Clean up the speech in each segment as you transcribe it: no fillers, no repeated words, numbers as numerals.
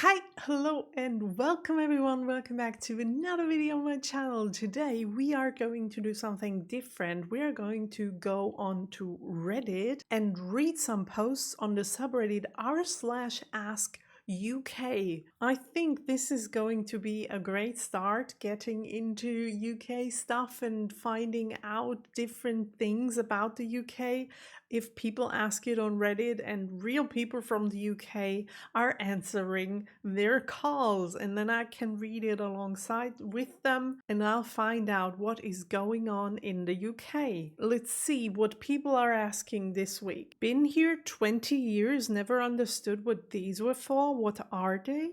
Hi, hello, and welcome everyone. Welcome back to another video on my channel. Today we are going to do something different. We are going to go on to Reddit and read some posts on the subreddit r/AskUK. I think this is going to be a great start getting into UK stuff and finding out different things about the UK. If people ask it on Reddit and real people from the UK are answering their calls, and then I can read it alongside with them and I'll find out what is going on in the UK. Let's see what people are asking this week. Been here 20 years, never understood what these were for. What are they?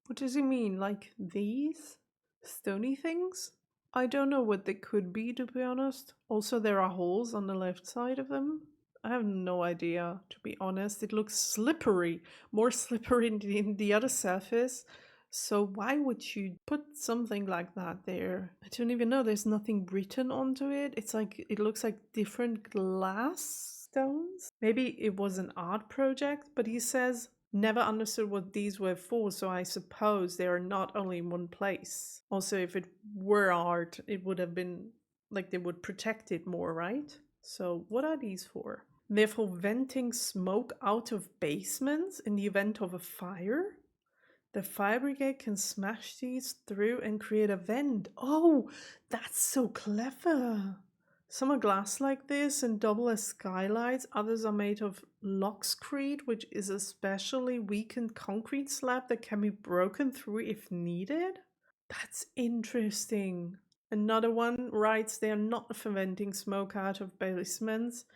What does he mean? Like these? Stony things? I don't know what they could be, to be honest. Also, there are holes on the left side of them. I have no idea, to be honest. It looks slippery, more slippery than the other surface. So why would you put something like that there? I don't even know. There's nothing written onto it. It's like, it looks like different glass stones. Maybe it was an art project, but he says never understood what these were for, so I suppose they are not only in one place. Also, if it were art, it would have been like they would protect it more, right? So what are these for? They're for venting smoke out of basements in the event of a fire. The fire brigade can smash these through and create a vent. Oh, that's so clever. Some are glass like this and double as skylights. Others are made of lockscrete, which is a specially weakened concrete slab that can be broken through if needed. That's interesting. Another one writes they are not preventing smoke out of basements,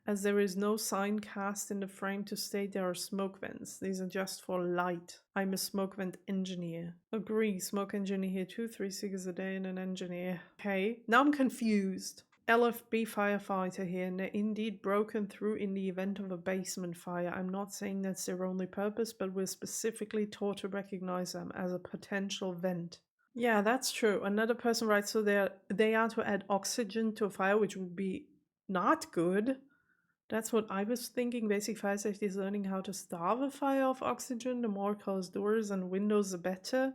as there is no sign cast in the frame to state there are smoke vents. These are just for light. I'm a smoke vent engineer. Agree, smoke engineer here too, 3 cigarettes a day and an engineer. Okay, now I'm confused. LFB firefighter here, and they're indeed broken through in the event of a basement fire. I'm not saying that's their only purpose, but we're specifically taught to recognize them as a potential vent. Yeah, that's true. Another person writes, so they are to add oxygen to a fire, which would be not good. That's what I was thinking. Basic fire safety is learning how to starve a fire of oxygen. The more closed doors and windows, the better.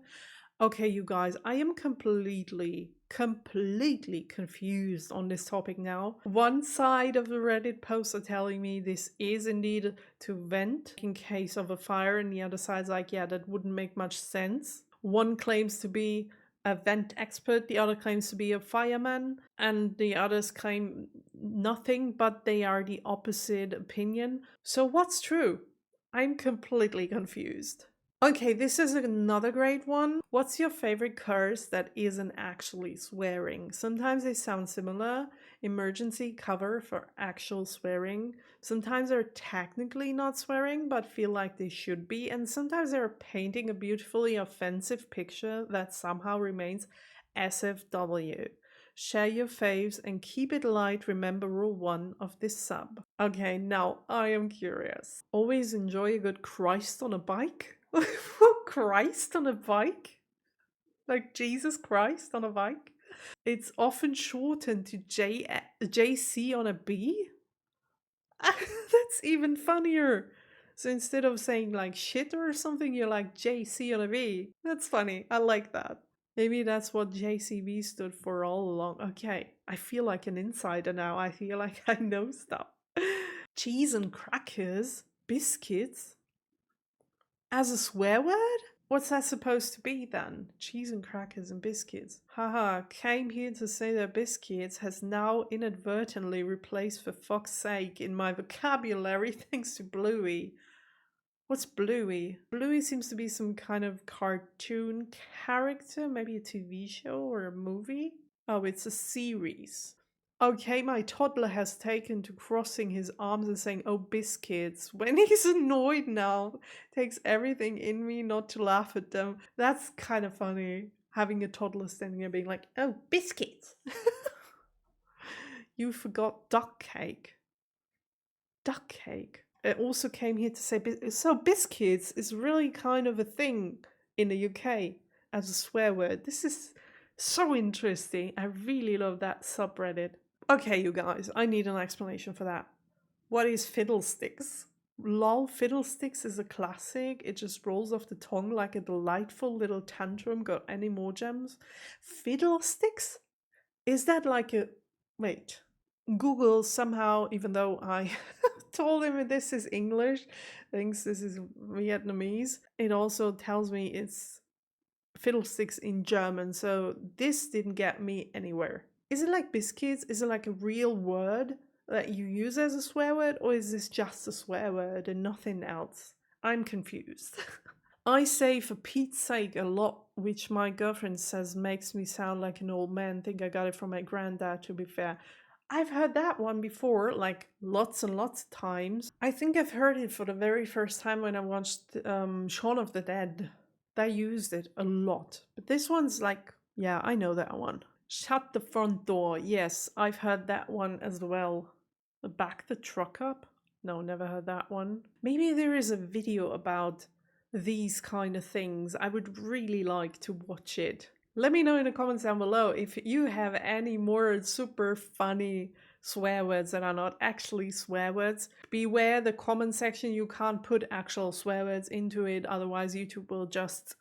Okay, you guys, I am completely confused on this topic now. One side of the Reddit posts are telling me this is indeed to vent in case of a fire, and the other side's like, yeah, that wouldn't make much sense. One claims to be a vent expert, the other claims to be a fireman, and the others claim nothing, but they are the opposite opinion. So what's true? I'm completely confused. Okay, this is another great one. What's your favorite curse that isn't actually swearing? Sometimes they sound similar. Emergency cover for actual swearing. Sometimes they're technically not swearing, but feel like they should be. And sometimes they're painting a beautifully offensive picture that somehow remains SFW. Share your faves and keep it light. Remember rule 1 of this sub. Okay, now I am curious. Always enjoy a good Christ on a bike? Christ on a bike? Like Jesus Christ on a bike? It's often shortened to JC on a B? That's even funnier. So instead of saying like shit or something, you're like JC on a B. That's funny. I like that. Maybe that's what JCB stood for all along. Okay, I feel like an insider now. I feel like I know stuff. Cheese and crackers? Biscuits? As a swear word? What's that supposed to be then? Cheese and crackers and biscuits. Haha, came here to say that biscuits has now inadvertently replaced for fuck's sake in my vocabulary thanks to Bluey. What's Bluey? Bluey seems to be some kind of cartoon character, maybe a TV show or a movie. Oh, it's a series. Okay, my toddler has taken to crossing his arms and saying, oh, biscuits. When he's annoyed now, takes everything in me not to laugh at them. That's kind of funny, having a toddler standing there being like, oh, biscuits. You forgot duck cake. Duck cake. It also came here to say, so biscuits is really kind of a thing in the UK as a swear word. This is so interesting. I really love that subreddit. Okay, you guys, I need an explanation for that. What is fiddlesticks? Lol Fiddlesticks is a classic. It just rolls off the tongue like a delightful little tantrum. Got any more gems? Fiddlesticks? Is that like a. Wait. Google somehow, even though I told him this is English, thinks this is Vietnamese. It also tells me it's fiddlesticks in German, so this didn't get me anywhere. Is it like biscuits? Is it like a real word that you use as a swear word, or is this just a swear word and nothing else? I'm confused. I say for Pete's sake a lot, which my girlfriend says makes me sound like an old man. Think I got it from my granddad, to be fair. I've heard that one before, like lots and lots of times. I think I've heard it for the very first time when I watched Shaun of the Dead. They used it a lot. But this one's like, yeah, I know that one. Shut the front door. Yes, I've heard that one as well. Back the truck up? No, never heard that one. Maybe there is a video about these kind of things. I would really like to watch it. Let me know in the comments down below if you have any more super funny swear words that are not actually swear words. Beware the comment section, you can't put actual swear words into it, otherwise YouTube will just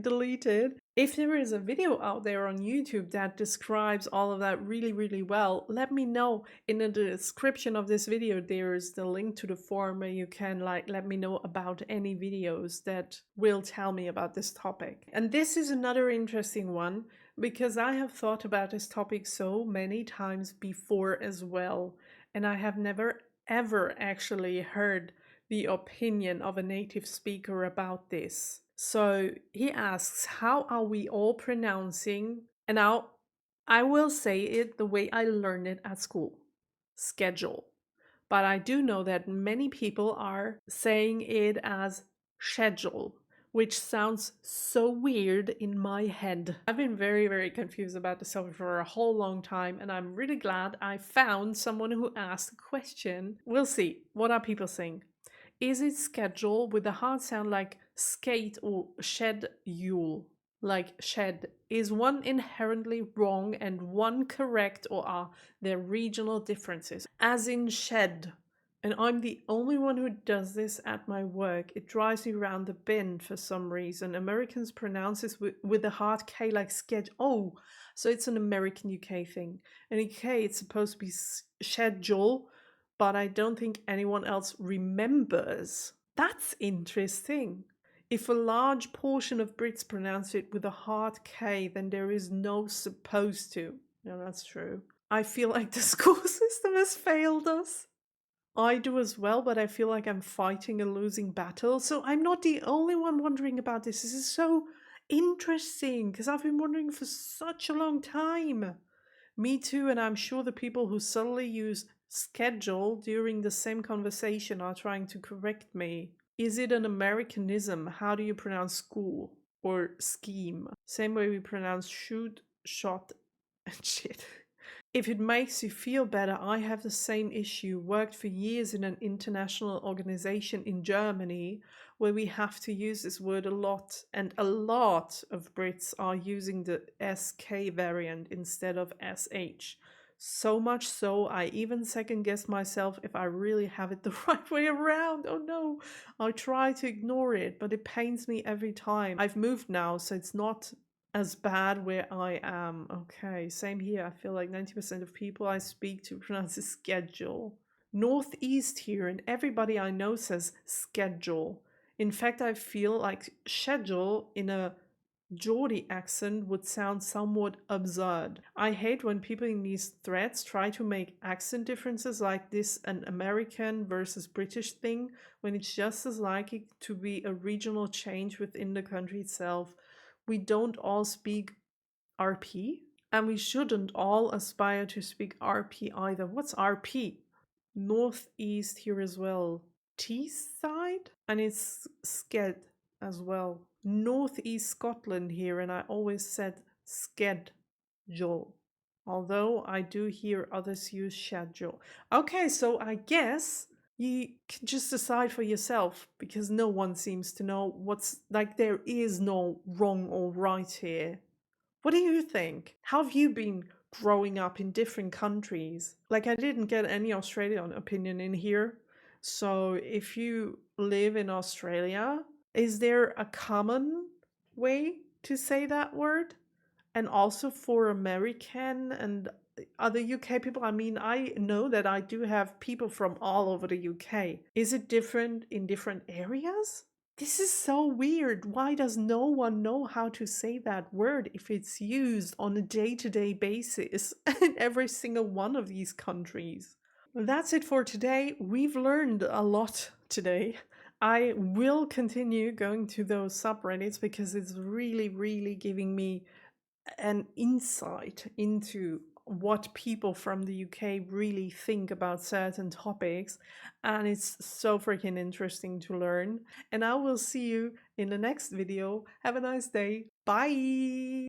delete it. If there is a video out there on YouTube that describes all of that really, really well, let me know. In the description of this video, there is the link to the forum where you can let me know about any videos that will tell me about this topic. And this is another interesting one because I have thought about this topic so many times before as well, and I have never ever actually heard the opinion of a native speaker about this. So he asks, how are we all pronouncing? And now I will say it the way I learned it at school: schedule. But I do know that many people are saying it as schedule, which sounds so weird in my head. I've been very, very confused about this topic for a whole long time, and I'm really glad I found someone who asked a question. We'll see. What are people saying? Is it schedule with a hard sound like skate or schedule? Like shed. Is one inherently wrong and one correct, or are there regional differences? As in shed. And I'm the only one who does this at my work. It drives me round the bend for some reason. Americans pronounce this with a hard K like sketch. Oh, so it's an American UK thing. In UK, it's supposed to be schedule, but I don't think anyone else remembers. That's interesting. If a large portion of Brits pronounce it with a hard K, then there is no supposed to. No, that's true. I feel like the school system has failed us. I do as well, but I feel like I'm fighting a losing battle. So I'm not the only one wondering about this. This is so interesting because I've been wondering for such a long time. Me too, and I'm sure the people who subtly use schedule during the same conversation are trying to correct me. Is it an Americanism? How do you pronounce school or scheme? Same way we pronounce shoot, shot, and shit. If it makes you feel better, I have the same issue. Worked for years in an international organization in Germany where we have to use this word a lot, and a lot of Brits are using the SK variant instead of SH. So much so, I even second guess myself if I really have it the right way around. Oh no, I try to ignore it, but it pains me every time. I've moved now, so it's not as bad where I am. Okay, same here. I feel like 90% of people I speak to pronounce it schedule. Northeast here, and everybody I know says schedule. In fact, I feel like schedule in a Geordie accent would sound somewhat absurd. I hate when people in these threads try to make accent differences like this an American versus British thing, when it's just as likely to be a regional change within the country itself. We don't all speak RP, and we shouldn't all aspire to speak RP either. What's RP? Northeast here as well. Teesside? And it's Sked as well. Northeast Scotland here, and I always said schedule. Although I do hear others use schedule. Okay, so I guess you can just decide for yourself, because no one seems to know what's like. There is no wrong or right here. What do you think? How have you been growing up in different countries. Like, I didn't get any Australian opinion in here. So, if you live in Australia, is there a common way to say that word? And also for American and other UK people, I mean, I know that I do have people from all over the UK. Is it different in different areas? This is so weird. Why does no one know how to say that word if it's used on a day-to-day basis in every single one of these countries? That's it for today. We've learned a lot today. I will continue going to those subreddits because it's really, really giving me an insight into what people from the UK really think about certain topics. And it's so freaking interesting to learn. And I will see you in the next video. Have a nice day. Bye.